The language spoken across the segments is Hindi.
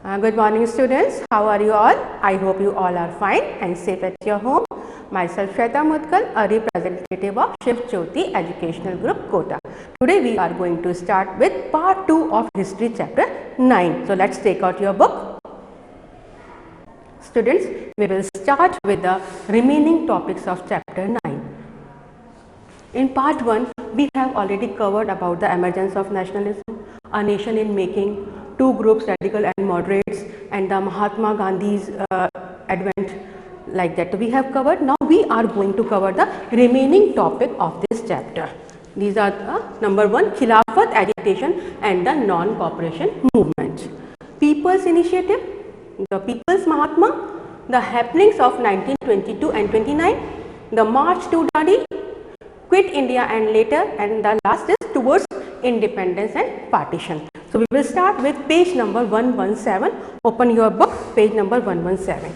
Good morning students, how are you all? I hope you all are fine and safe at your home. Myself Shweta Mutkal, a representative of Shiv Jyoti Educational Group, Kota. Today we are going to start with part 2 of History chapter 9. So let's take out your book. Students, we will start with the remaining topics of chapter 9. In part 1, we have already covered about the emergence of nationalism, a nation in making, two groups, radical and moderates, and the Mahatma Gandhi's advent, like that we have covered. Now we are going to cover the remaining topic of this chapter. These are the number 1, Khilafat agitation and the non-cooperation movement. People's initiative, the People's Mahatma, the happenings of 1922 and 29, the march to Dadi, quit India and later, and the last is towards independence and partition. So we will start with page number 117. Open your book, page number 117.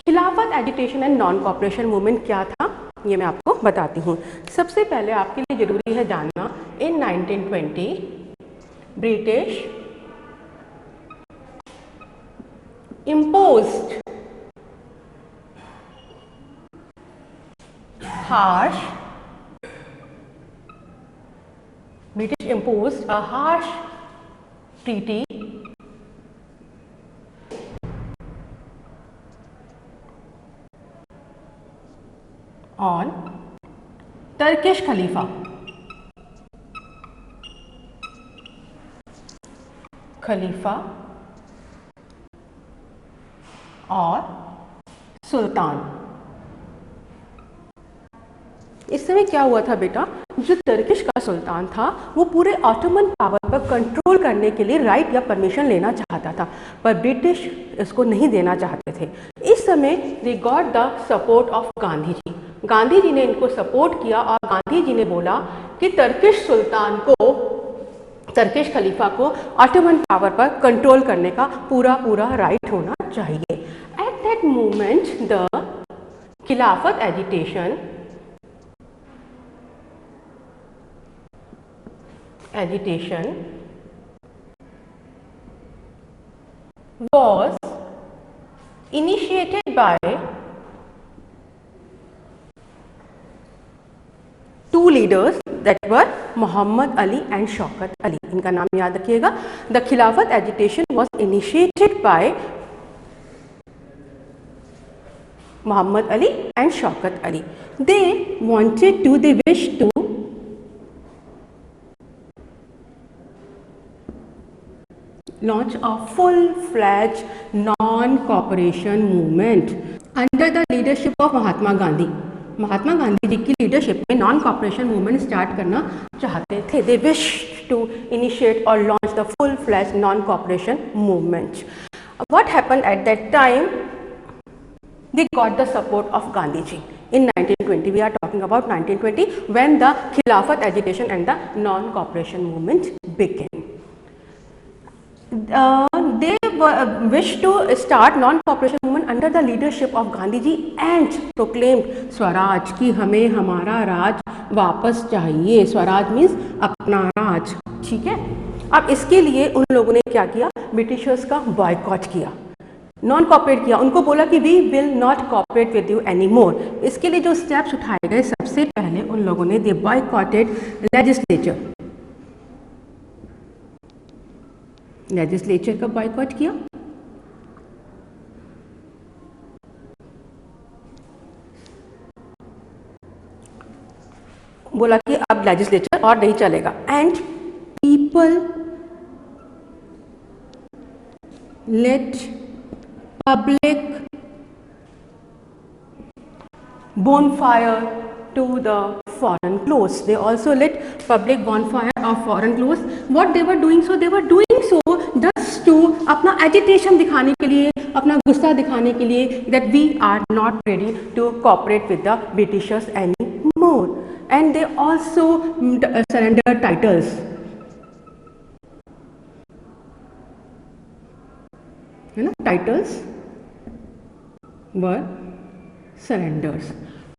खिलाफत agitation and non cooperation movement क्या था, ये मैं आपको बताती हूँ. सबसे पहले आपके लिए जरूरी है जानना, इन 1920 British imposed a harsh treaty on Turkish Khalifa और सुल्तान. इस समय क्या हुआ था बेटा, जो टर्किश का सुल्तान था वो पूरे ऑटोमन पावर पर कंट्रोल करने के लिए राइट या परमिशन लेना चाहता था, पर ब्रिटिश इसको नहीं देना चाहते थे. इस समय they got the support of Gandhi ji. Gandhi ji ने इनको सपोर्ट किया और गांधी जी ने बोला कि टर्किश सुल्तान को, टर्किश खलीफा को ऑटोमन पावर पर कंट्रोल करने का पूरा राइट होना चाहिए. एट दैट मोमेंट द खिलाफत agitation was initiated by two leaders that were Muhammad Ali and Shaukat Ali. इनका नाम याद रखिएगा. The Khilafat agitation was initiated by Muhammad Ali and Shaukat Ali. They wished to launch a full-fledged non-cooperation movement under the leadership of Mahatma Gandhi. Mahatma Gandhi ji की लीडरशिप में नॉन कॉपरेशन मूवमेंट स्टार्ट करना चाहते थे. दे विश टू इनिशिएट और launch the full flash non cooperation movement. What happened at that time, they got the support of Gandhi ji in 1920. We are talking about 1920 when the Khilafat agitation and the non cooperation movement began. They wished to start non-cooperation movement under the leadership of Gandhi ji and proclaimed Swaraj, कि हमें हमारा राज वापस चाहिए. स्वराज मीन्स अपना राज. ठीक है. अब इसके लिए उन लोगों ने क्या किया, ब्रिटिशर्स का बॉयकॉट किया, नॉन कॉपरेट किया. उनको बोला कि we will not cooperate with you any more. इसके लिए जो स्टेप्स उठाए गए, सबसे पहले उन लोगों ने दे बॉयकॉटेड लेजिस्लेचर का बॉयकॉट किया. बोला कि अब लेजिस्लेचर और नहीं चलेगा. And people late public bonfire to the foreign clothes. They also lit public bonfire of foreign clothes. What they were doing so just to अपना agitation दिखाने के लिए, अपना गुस्सा दिखाने के लिए that we are not ready to cooperate with the Britishers anymore. And they also surrendered titles. है ना, titles were surrenders.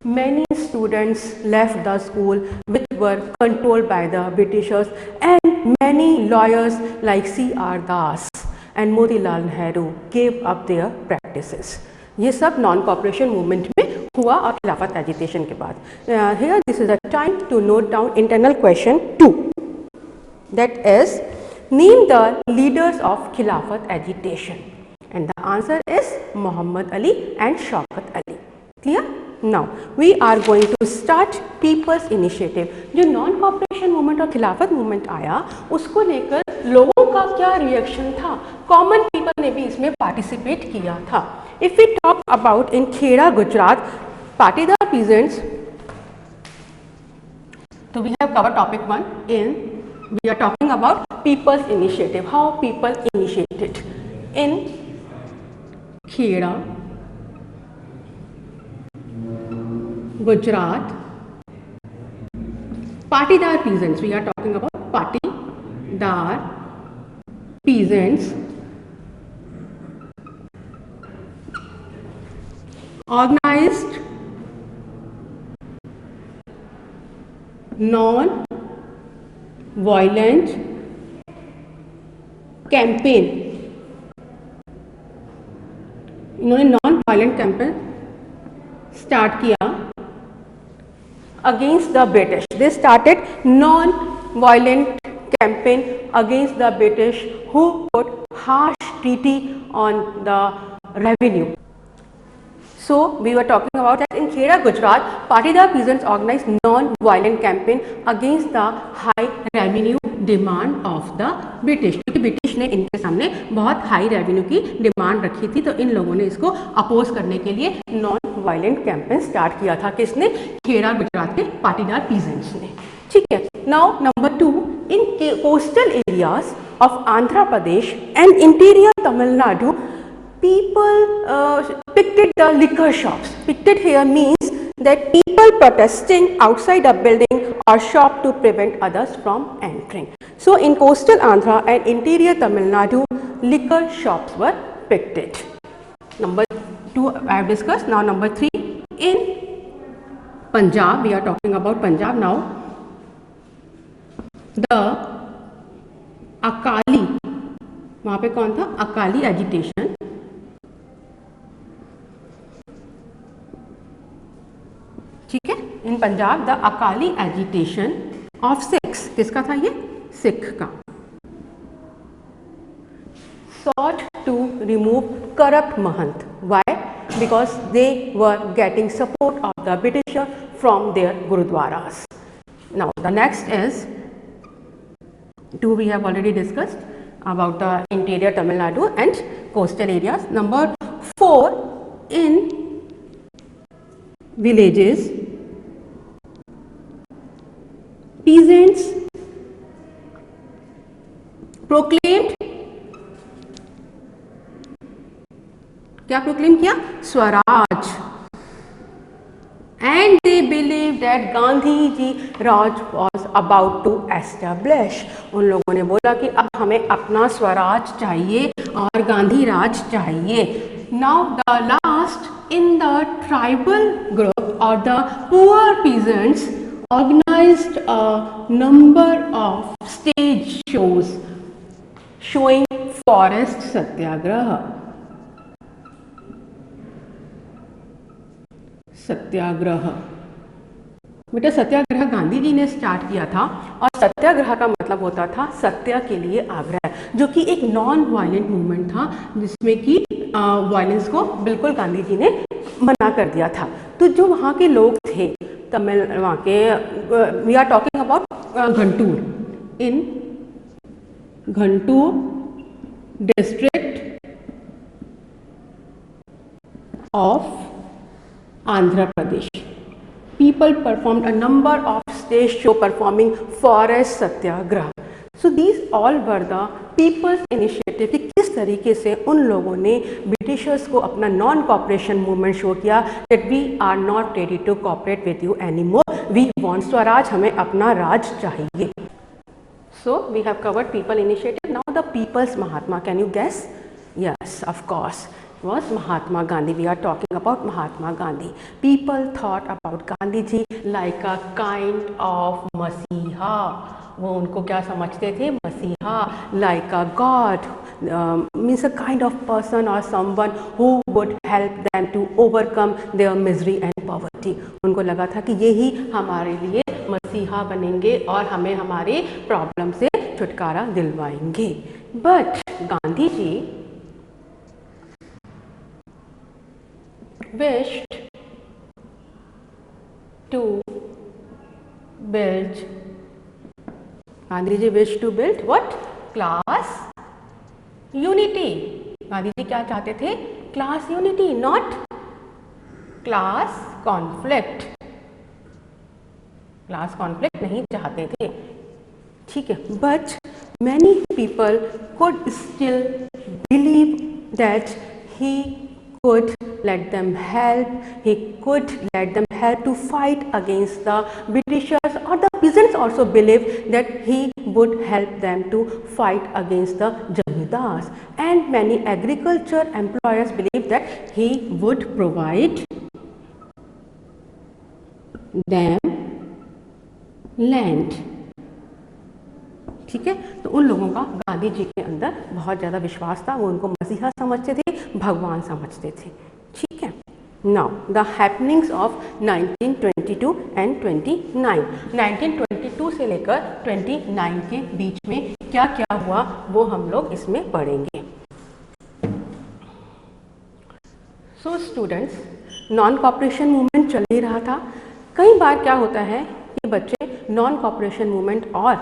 Many students left the school which were controlled by the Britishers, and many lawyers like C.R. Das and Motilal Nehru gave up their practices. ये सब नॉन कॉपरेशन मूवमेंट में हुआ और खिलाफत एजिटेशन के बाद. Here this is a time to note down internal question 2. That is, name the leaders of Khilafat agitation, and the answer is Muhammad Ali and Shaukat Ali. Clear? Now we are going to start People's Initiative. जो नॉन कॉपरेशन मूवमेंट और खिलाफत मूवमेंट आया उसको लेकर लोगों का क्या रिएक्शन था, कॉमन पीपल ने भी इसमें पार्टिसिपेट किया था. If we talk about in Kheda Gujarat Patidar peasants, तो we have cover topic 1 in we are talking about people's initiative, how people initiated in Kheda, Gujarat, Patidar peasants. We are talking about Patidar peasants organized non-violent campaign. इन्होंने नॉन वायलेंट कैंपेन स्टार्ट किया against the British. They started non violent campaign against the British who put harsh treaty on the revenue. So we were talking about that in Kheda, Gujarat, Patidar peasants organized non-violent campaign against the high revenue demand of the British. क्योंकि ब्रिटिश ने इनके सामने बहुत हाई रेवेन्यू की डिमांड रखी थी, तो इन लोगों ने इसको अपोज करने के लिए नॉन वायलेंट कैंपेन स्टार्ट किया था. किसने? खेड़ा गुजरात के पाटीदार पीजेंट्स ने. ठीक है. Now number 2, in coastal areas of Andhra Pradesh and interior Tamil Nadu, people picketed the liquor shops. Picketed here means that people protesting outside a building or shop to prevent others from entering. So in coastal Andhra and interior Tamil Nadu, liquor shops were picketed. Number 2 I have discussed. Now number 3, in Punjab, we are talking about Punjab now. The Akali, वहाँ पे कौन था? अकाली एजिटेशन. ठीक है. In Punjab the Akali agitation of Sikhs. किसका था ये? सिख का. sought to remove corrupt mahant. Why? Because they were getting support of the Britisher from their gurudwaras. Now the next is 2 we have already discussed about the interior Tamil Nadu and coastal areas. Number 4, in villages, peasants proclaimed, क्या प्रोक्लेम किया? Swaraj. And they believe that Gandhi ji raj was about to establish. उन लोगों ने बोला कि अब हमें अपना स्वराज चाहिए और गांधी राज चाहिए. Now the last, in the tribal group और the poor peasants organized a number of stage shows showing forest satyagraha. Satyagraha, बेटा सत्याग्रह गांधी जी ने स्टार्ट किया था और सत्याग्रह का मतलब होता था सत्य के लिए आग्रह, जो कि एक नॉन वायलेंट मूवमेंट था जिसमें कि वायलेंस को बिल्कुल गांधी जी ने मना कर दिया था. तो जो वहाँ के लोग थे तमिल, वहाँ के, we are talking about Guntur. In Guntur district of Andhra Pradesh, people performed a number of stage show performing forest satyagrah. So these all were the people's initiative कि किस तरीके से उन लोगों ने ब्रिटिशर्स को अपना नॉन कॉपरेशन मूवमेंट शो किया that we are not ready to cooperate with you anymore, we want Swaraj, हमें अपना राज चाहिए. So we have covered people initiative. Now the people's Mahatma, can you guess? Yes, of course. Was Mahatma Gandhi. We are talking about Mahatma Gandhi. People thought about Gandhi ji like a kind of मसीहा. वो उनको क्या समझते थे? मसीहा. Like a God, means a kind of person or someone who would help them to overcome their misery and poverty. उनको लगा था कि यही हमारे लिए मसीहा बनेंगे और हमें हमारे प्रॉब्लम से छुटकारा दिलवाएंगे. But Gandhi ji wished to build, Gandhi ji wished to build what? Class unity. Gandhi ji क्या चाहते थे? Class unity, not class conflict. Class conflict नहीं चाहते थे, ठीक है. But many people could still believe that he could let them help, he could let them help to fight against the Britishers, or the peasants also believed that he would help them to fight against the Jamidars, and many agriculture employers believed that he would provide them land. ठीक है, तो उन लोगों का गांधी जी के अंदर बहुत ज़्यादा विश्वास था. वो उनको मसीहा समझते थे, भगवान समझते थे. ठीक है. Now the happenings of 1922 and 29. 1922 से लेकर 29 के बीच में क्या क्या हुआ वो हम लोग इसमें पढ़ेंगे. So students, non cooperation movement चल ही रहा था. कई बार क्या होता है कि बच्चे नॉन कॉपरेशन मूवमेंट और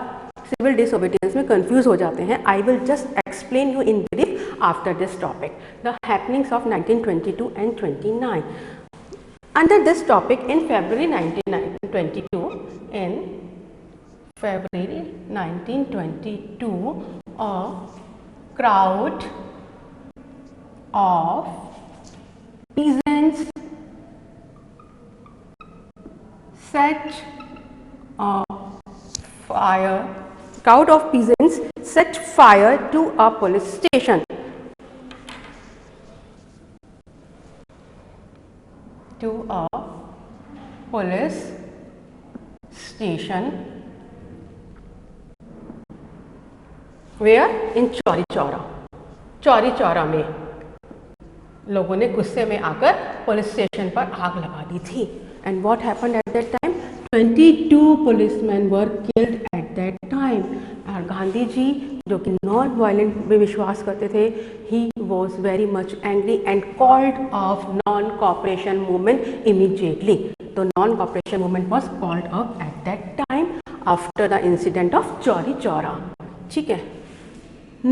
सिविल डिसोबीडियंस में कंफ्यूज हो जाते हैं. I will just explain you in brief after this topic. The happenings of 1922 and 29. Under this topic, in February 1922, in February 1922, a crowd of peasants set crowd of peasants set fire to a police station. To a police station where? In Chauri Chaura. Chauri Chaura में लोगों ने गुस्से में आकर पुलिस स्टेशन पर आग लगा दी थी. And what happened at that time? 22 policemen were killed at that time. और गांधी जी जो कि नॉन वायलेंट में विश्वास करते थे, he was very much angry and called off non-cooperation movement immediately. तो non-cooperation movement was called off at that time after the incident of Chauri Chaura. ठीक है.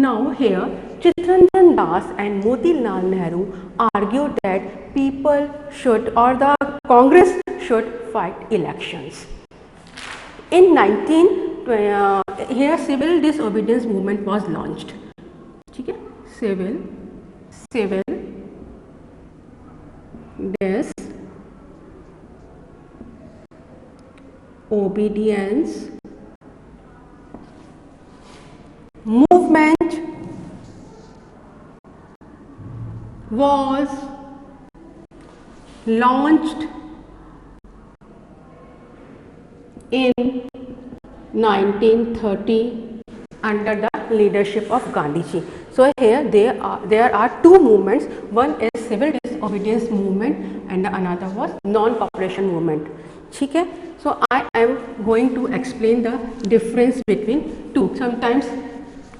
Now here Chittaranjan Das and Motilal Nehru argued that people should, or the Congress should, fight elections. In here civil disobedience movement was launched. ठीक है. civil disobedience movement was launched in 1930 under the leadership of Gandhi ji. So here there are two movements. One is civil disobedience movement and another was non-cooperation movement. ठीक है. So I am going to explain the difference between two. Sometimes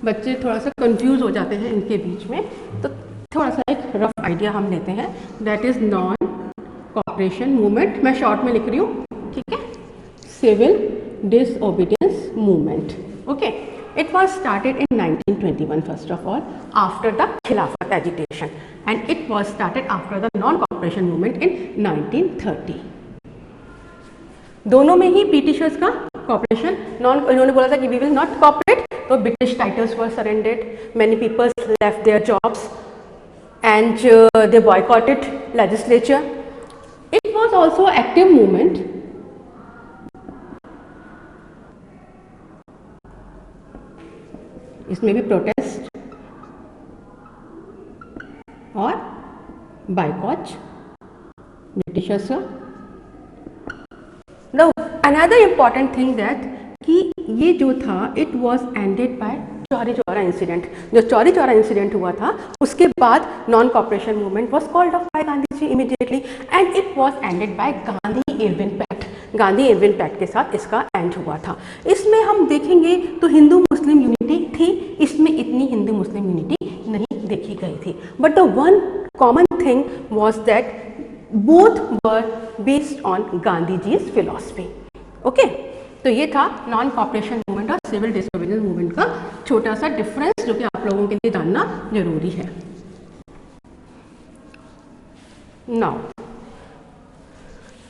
बच्चे थोड़ा सा कंफ्यूज हो जाते हैं इनके बीच में, तो थोड़ा सा एक रफ आइडिया हम लेते हैं. That is non cooperation movement. मैं शॉर्ट में लिख रही हूँ. ठीक है. Civil disobedience movement. Okay, it was started in 1921 first of all, after the Khilafat agitation, and it was started after the non-cooperation movement in 1930. दोनों में ही ब्रिटिशर्स का कॉपरेशन, नॉन, इन्होंने बोला था कि वी विल नॉट कॉपरेट, तो British titles were surrendered, many peoples left their jobs and they boycotted legislature. It was also active movement. इसमें भी प्रोटेस्ट और बाइकॉट ब्रिटिशर्स का. Now another important thing that कि ये जो था it was ended by Chauri Chaura incident, जो चौरी चौरा इंसिडेंट हुआ था उसके बाद non cooperation movement was called off by Gandhi ji immediately and it was ended by Gandhi Irwin pact. Gandhi Irwin pact के साथ इसका एंड हुआ था। इसमें हम देखेंगे तो हिंदू मुस्लिम यूनिटी थी, इसमें इतनी हिंदू मुस्लिम यूनिटी नहीं देखी गई थी, but the one common thing was that both were based on Gandhi ji's philosophy. Okay, तो ये था नॉन कॉपरेशन मूवमेंट और सिविल डिसोबीडियंस मूवमेंट का छोटा सा डिफरेंस जो कि आप लोगों के लिए जानना जरूरी है। Now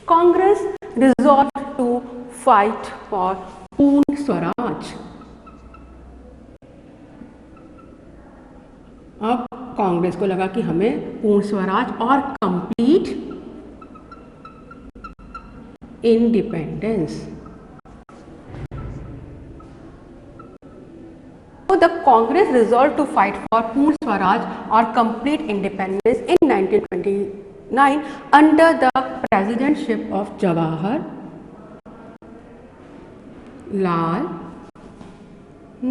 Congress resolve to fight for Purna Swaraj. अब कांग्रेस को लगा कि हमें पूर्ण स्वराज और complete independence. So the Congress resolved to fight for Purna Swaraj or complete independence in 1929 under the presidentship of Jawaharlal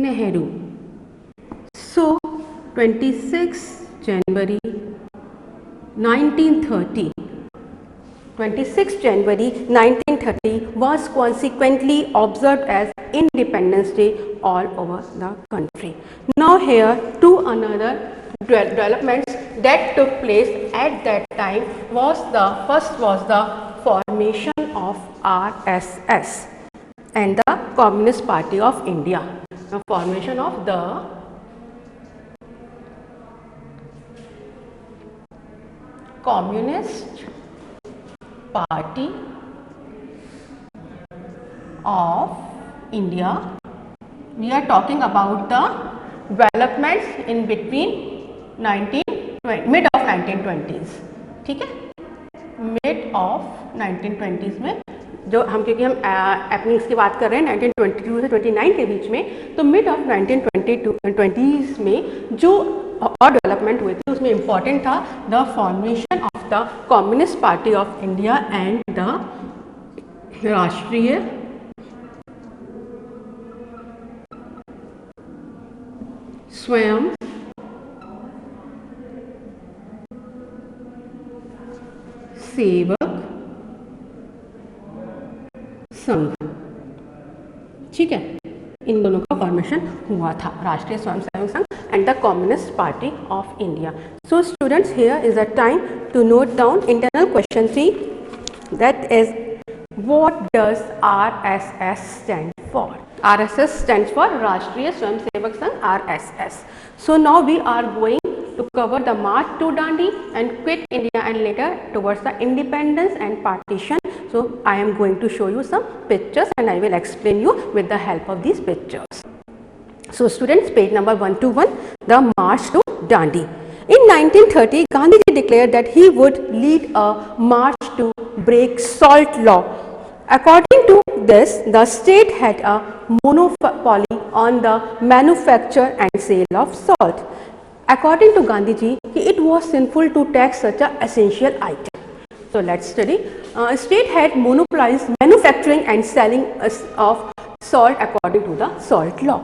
Nehru. So 26 January 1930 was consequently observed as Independence Day all over the country. Now here two another developments that took place at that time was the first was the formation of RSS and the Communist Party of India. The formation of the Communist Party of India. We are talking about the developments in between mid of 1920s. ठीक है, mid of 1920s में जो हम, क्योंकि हम एपनिंग्स की बात कर रहे हैं 1922 से 29 के बीच में, तो मिड ऑफ 1920s में जो और डेवलपमेंट हुए थे उसमें इम्पॉर्टेंट था the formation of the communist party of India and the राष्ट्रीय स्वयं सेवक संघ। ठीक है, इन दोनों का फॉर्मेशन हुआ था, राष्ट्रीय Swayamsevak Sangh and the Communist Party of India. So students, here is a time to note down internal question 3, that is what does RSS stand for? RSS stands for Rashtriya Swayamsevak Sangh, RSS. So now we are going to cover the march to Dandi and quit India and later towards the independence and partition. So I am going to show you some pictures and I will explain you with the help of these pictures. So students, page number 121, the march to Dandi. In 1930, Gandhiji declared that he would lead a march to break salt law. According to this, the state had a monopoly on the manufacture and sale of salt. According to Gandhiji, it was sinful to tax such an essential item. So let's study. State had monopolized manufacturing and selling of salt according to the salt law.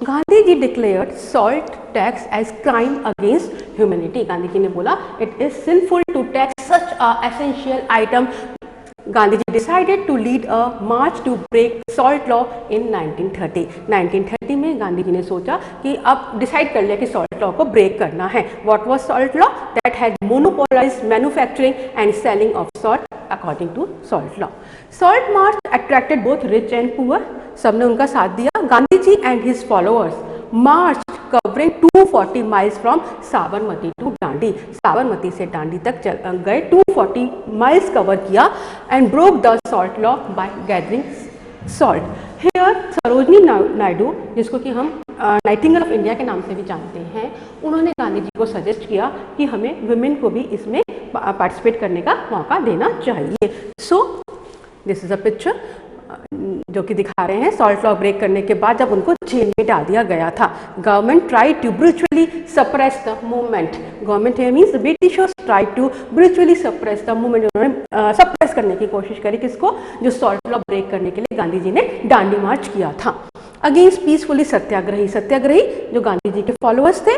Gandhi ji declared salt tax as crime against humanity. Gandhi ji ने बोला it is sinful to tax such a essential item. Gandhi ji decided to lead a march to break salt law in 1930। 1930 में गांधी जी ने सोचा कि अब डिसाइड कर लिया कि सॉल्ट लॉ को ब्रेक करना है। What was salt law? That had monopolized manufacturing and selling of salt according to salt law. Salt march attracted both rich and poor. सबने उनका साथ दिया। Gandhi ji and his followers march covering 240 miles from Sabarmati to Dandi. Sabarmati से डांडी तक गए, 240 माइल्स कवर किया and broke the salt law by gathering salt. Here Sarojini Naidu, जिसको कि हम नाइटिंगेल ऑफ इंडिया के नाम से भी जानते हैं, उन्होंने गांधी जी को सजेस्ट किया कि हमें वुमेन को भी इसमें पार्टिसिपेट करने का मौका देना चाहिए। So this is a picture जो कि दिखा रहे हैं सॉल्ट लॉ ब्रेक करने के बाद जब उनको जेल में डाल दिया गया था। Government try to brutally suppress the movement. Government means Britishers try to brutally suppress the movement. उन्होंने सप्रेस करने की कोशिश करी, किसको? जो सॉल्ट लॉ ब्रेक करने के लिए गांधी जी ने डांडी मार्च किया था। अगेंस्ट पीसफुली सत्याग्रही, सत्याग्रही जो गांधी जी के फॉलोअर्स थे,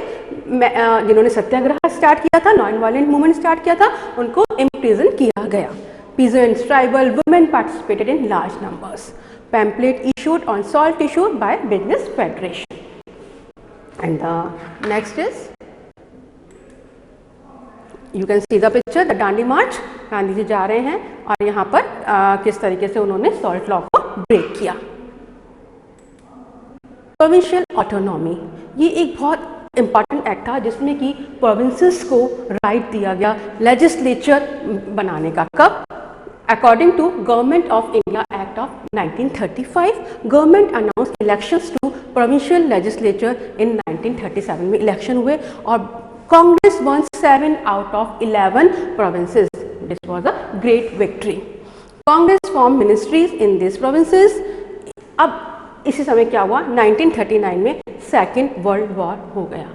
जिन्होंने सत्याग्रह स्टार्ट किया था, नॉन वायलेंट मूवमेंट स्टार्ट किया था, उनको इम्प्रिजन किया गया। Peasants, tribal women participated in large numbers. Pamphlet issued on salt issue by Business Federation. And the next is, you can see the picture, the Dandi March. Gandhi ji जा रहे हैं और यहाँ पर किस तरीके से उन्होंने सॉल्ट लॉ को ब्रेक किया। प्रोविंशियल ऑटोनॉमी, ये एक बहुत इम्पॉर्टेंट एक्ट था जिसमें कि प्रोविंसेस को राइट दिया गया लेजिस्लेचर बनाने का। कब? According to Government of India Act of 1935, government announced elections to provincial legislature in 1937 में इलेक्शन हुए और Congress won 7 out of 11 provinces. This was a great victory. Congress formed ministries in these provinces. अब इसी समय क्या हुआ? 1939 में सेकेंड वर्ल्ड वॉर हो गया।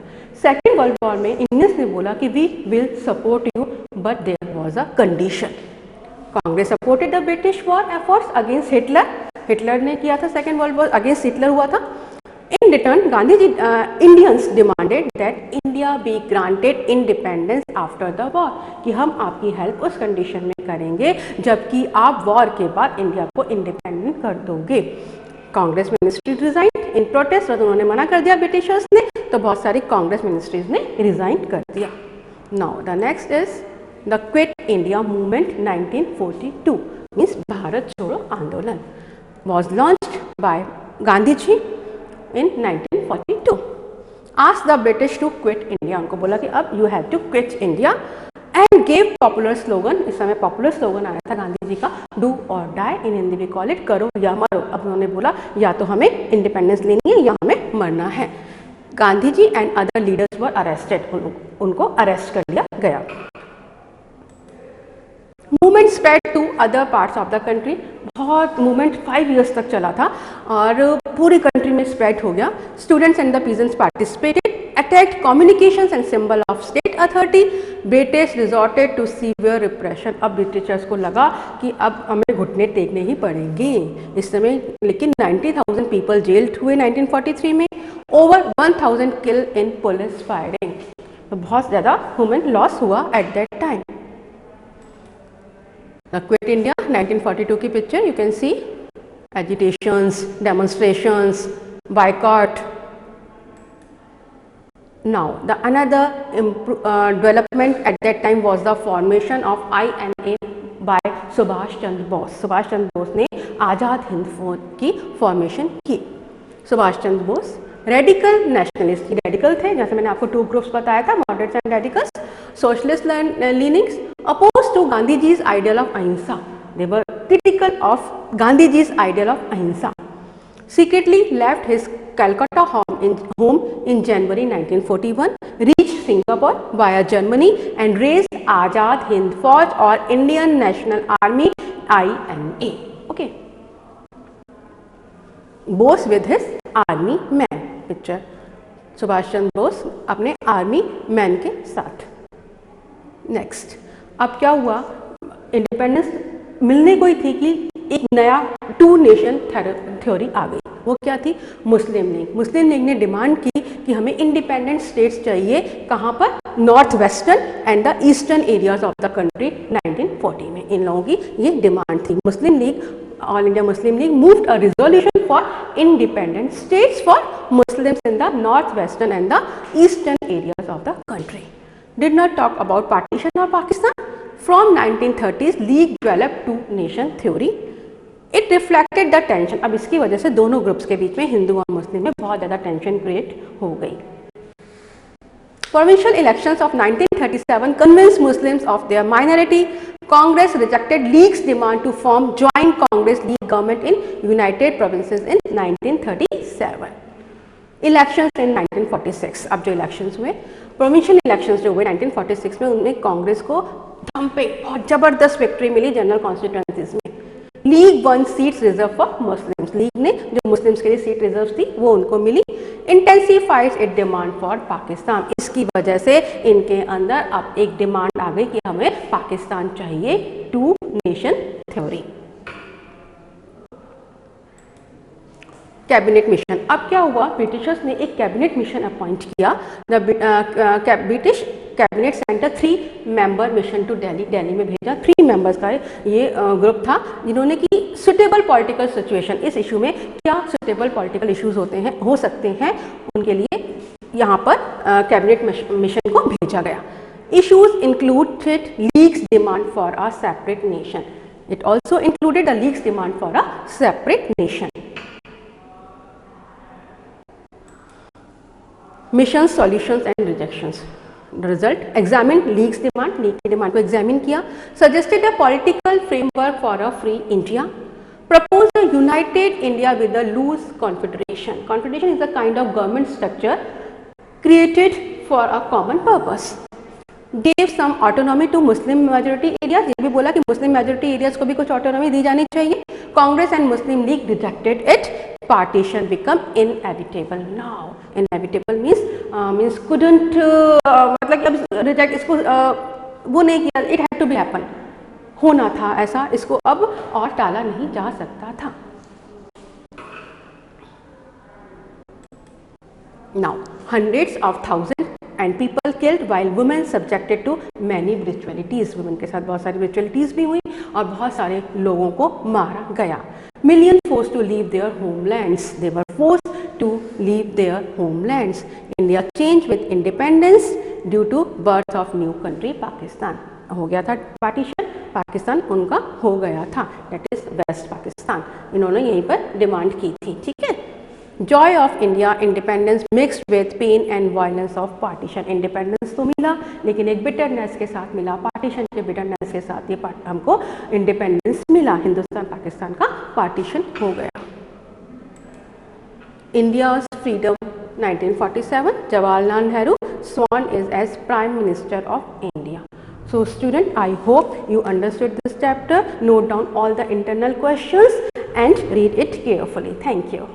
सेकेंड वर्ल्ड वॉर में इंडियंस ने बोला कि we will support you, but there was a condition. Congress supported the British war efforts against Hitler, Hitler ने किया था second world war against Hitler हुआ था। In return Gandhi ji Indians demanded that India be granted independence after the war, कि हम आपकी हेल्प उस कंडीशन में करेंगे जबकि आप वॉर के बाद इंडिया को इंडिपेंडेंट कर दोगे। Congress ministry resign in protest, उन्होंने मना कर दिया ब्रिटिशर्स ने, तो बहुत सारी कांग्रेस मिनिस्ट्रीज ने रिजाइन कर दिया। Now the next is the quit India movement 1942 means Bharat Chhodo Andolan was launched by Gandhi ji in 1942। Ask the British to quit India, उनको बोला कि अब you have to quit India and gave popular slogan, इस समय पॉपुलर स्लोगन आया था गांधी जी का, डू और die, in Hindi we call it, करो या मरो। अब उन्होंने बोला या तो हमें इंडिपेंडेंस लेनी है या हमें मरना है। Gandhi ji and other leaders were arrested, उनको अरेस्ट कर लिया गया। Movement spread to other parts of the country, बहुत मूवमेंट 5 इयर्स तक चला था और पूरी कंट्री में स्प्रेड हो गया। Students and the peasants participated, attacked communications and symbol of state authority, British resorted to severe repression. अब ब्रिटिशर्स को लगा कि अब हमें घुटने टेकने ही पड़ेंगे इस समय, लेकिन 90,000 पीपल जेल्ड हुए 1943 में, ओवर 1000 किल इन पुलिस फायरिंग, तो बहुत ज़्यादा ह्यूमन लॉस हुआ eight that time. The Quit India 1942 की picture you can see, agitations, demonstrations, boycott. Now the another development at that time was the formation of INA by Subhash Chandra Bose. Subhash Chandra Bose ने आज़ाद हिंद फौज की फॉर्मेशन की। Subhash Chandra Bose radical nationalist, radical थे, जैसे मैंने आपको 2 ग्रुप्स बताया था, moderates and radicals, socialist leanings, opposed to Gandhiji's ideal of ahimsa. They were critical of Gandhiji's ideal of ahimsa. Secretly left his Calcutta home in January 1941, reached Singapore via Germany and raised Azad Hind Fauj or Indian National Army INA. Okay. Bose with his army man. Picture. Subhash Chandra Bose अपने आर्मी मैन के साथ। नेक्स्ट, अब क्या हुआ, इंडिपेंडेंस मिलने को ही थी कि एक नया 2 नेशन थ्योरी आ गई। वो क्या थी? Muslim League. मुस्लिम लीग ने डिमांड की कि हमें इंडिपेंडेंट स्टेट्स चाहिए, कहाँ पर? North western and the eastern areas of the country 1940 में। इन लोगों की ये डिमांड थी। Muslim League, all India Muslim League moved a resolution for independent states for Muslims in the north western and the eastern areas of the country. Did not talk about partition or Pakistan. From 1930s, League developed 2 nation theory. It reflected the tension. अब इसकी वजह से दोनों ग्रुप्स के बीच में, हिंदू और मुस्लिम में, बहुत ज़्यादा टेंशन क्रिएट हो गई। Provincial elections of 1937 convinced Muslims of their minority. Congress rejected League's demand to form joint Congress League government in United Provinces in 1937. Elections in 1946, अब जो इलेक्शंस हुए, प्रोविंशियल इलेक्शंस जो हुए 1946 में, उनमें कांग्रेस को दम पे बहुत ज़बरदस्त विक्ट्री मिली जनरल कॉन्स्टिट्यूंसीज में। League 1 seats reserve for Muslims, league ने जो मुस्लिम्स के लिए सीट रिजर्व थी वो उनको मिली। Intensified it demand for Pakistan, इसकी वजह से इनके अंदर अब एक डिमांड आ गई कि हमें पाकिस्तान चाहिए, 2 नेशन थ्योरी। Cabinet mission. अब क्या हुआ, ब्रिटिशर्स ने एक कैबिनेट मिशन अपॉइंट किया। British cabinet sent a 3 member mission to Delhi, Delhi में भेजा। 3 मेंबर्स का ये ग्रुप था जिन्होंने कि सुटेबल पॉलिटिकल सिचुएशन, इस इशू में क्या सुटेबल पॉलिटिकल इश्यूज हो सकते हैं, उनके लिए यहाँ पर कैबिनेट मिशन को भेजा गया। Issues included league's demand for a separate nation. It also included the league's demand for a separate nation. Mission solutions and rejections. Result, examine league's demand, league की डिमांड को एग्जामिन किया। Suggested a political framework for a free India. Propose a united India with a loose confederation. Confederation is a kind of government structure created for a common purpose. Gave some autonomy to Muslim majority areas. ये भी बोला कि मुस्लिम मेजोरिटी एरियाज को भी कुछ ऑटोनॉमी दी जानी चाहिए। Congress and Muslim League rejected it. Partition become inevitable now. Inevitable means couldn't मतलब कि अब रिजेक्ट इसको वो नहीं किया, it had to be happen, होना था ऐसा, इसको अब और टाला नहीं जा सकता था। Now, hundreds of thousands and people killed while women subjected to many ritualities. Women के साथ बहुत सारी ritualities भी हुई और बहुत सारे लोगों को मारा गया। Millions forced to leave their homelands. They were forced to leave their homelands. India changed with independence due to birth of new country Pakistan. हो गया था पार्टीशन, पाकिस्तान उनका हो गया था, that is वेस्ट पाकिस्तान। इन्होंने यहीं पर डिमांड की थी, ठीक है। Joy of India independence mixed with pain and violence of partition. Independence तो मिला लेकिन एक बिटरनेस के साथ मिला, पार्टीशन के बिटरनेस के साथ ये हमको इंडिपेंडेंस मिला, हिंदुस्तान पाकिस्तान का पार्टीशन हो गया। India's freedom 1947, Jawaharlal Nehru sworn as Prime Minister of India. So student, I hope you understood this chapter. Note down all the internal questions and read it carefully. Thank you.